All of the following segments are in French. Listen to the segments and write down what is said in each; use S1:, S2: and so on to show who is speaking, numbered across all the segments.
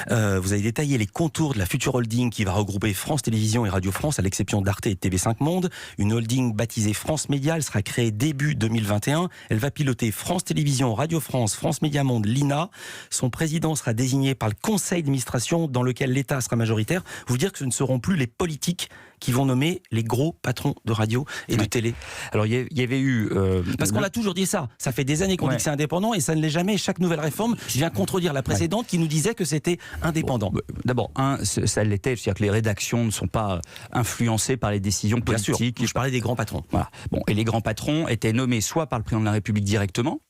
S1: Vous avez détaillé les contours de la future holding qui va regrouper France Télévisions et Radio France, à l'exception d'Arte et de TV5 Monde. Une holding baptisée France Média, elle sera créée début 2021. Elle va piloter France Télévisions, Radio France, France Média Monde, l'INA. Son président sera désigné par le conseil d'administration dans lequel l'État sera majoritaire. Vous dire que ce ne seront plus les politiques qui vont nommer les gros patrons de radio et de télé.
S2: Alors il y avait eu...
S1: Parce qu'on a toujours dit ça. Ça fait des années qu'on dit que c'est indépendant et ça ne l'est jamais. Chaque nouvelle réforme vient contredire la précédente qui nous disait que c'était indépendant.
S2: Bon, d'abord, ça l'était, c'est-à-dire que les rédactions ne sont pas influencées par les décisions politiques.
S1: Bien sûr, je parlais des grands patrons.
S2: Voilà. Bon, et les grands patrons étaient nommés soit par le président de la République directement,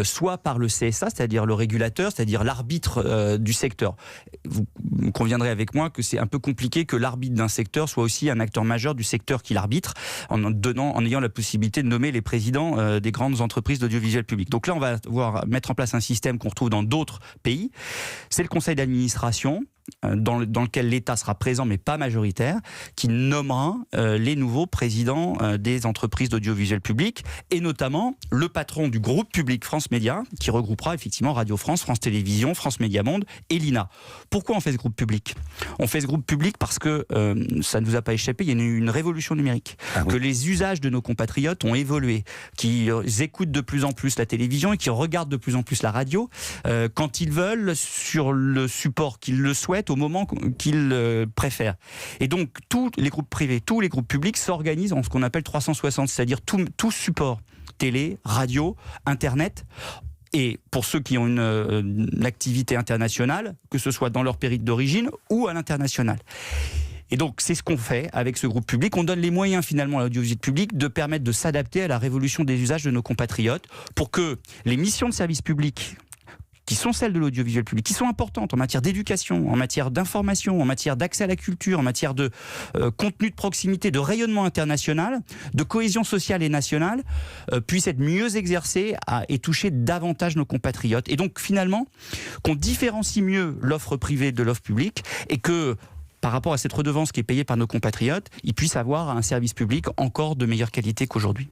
S2: soit par le CSA, c'est-à-dire le régulateur, c'est-à-dire l'arbitre du secteur. Vous conviendrez avec moi que c'est un peu compliqué que l'arbitre d'un secteur soit aussi un acteur majeur du secteur qu'il arbitre, en ayant la possibilité de nommer les présidents des grandes entreprises d'audiovisuel public. Donc là, on va devoir mettre en place un système qu'on retrouve dans d'autres pays. C'est le conseil d'administration, dans lequel l'État sera présent mais pas majoritaire, qui nommera les nouveaux présidents des entreprises d'audiovisuel public, et notamment le patron du groupe public France Média, qui regroupera effectivement Radio France, France Télévisions, France Média Monde et l'INA. Pourquoi on fait ce groupe public ? On fait ce groupe public parce que, ça ne vous a pas échappé, il y a une révolution numérique, que les usages de nos compatriotes ont évolué, qu'ils écoutent de plus en plus la télévision et qu'ils regardent de plus en plus la radio, quand ils veulent, sur le support qu'ils le souhaitent, au moment qu'ils préfèrent. Et donc, tous les groupes privés, tous les groupes publics s'organisent en ce qu'on appelle 360, c'est-à-dire tout support, télé, radio, Internet. Et pour ceux qui ont une activité internationale, que ce soit dans leur pays d'origine ou à l'international. Et donc, c'est ce qu'on fait avec ce groupe public. On donne les moyens, finalement, à l'audiovisuel public de permettre de s'adapter à la révolution des usages de nos compatriotes pour que les missions de service public, qui sont celles de l'audiovisuel public, qui sont importantes en matière d'éducation, en matière d'information, en matière d'accès à la culture, en matière de contenu de proximité, de rayonnement international, de cohésion sociale et nationale, puissent être mieux exercées et toucher davantage nos compatriotes. Et donc, finalement, qu'on différencie mieux l'offre privée de l'offre publique et que, par rapport à cette redevance qui est payée par nos compatriotes, ils puissent avoir un service public encore de meilleure qualité qu'aujourd'hui.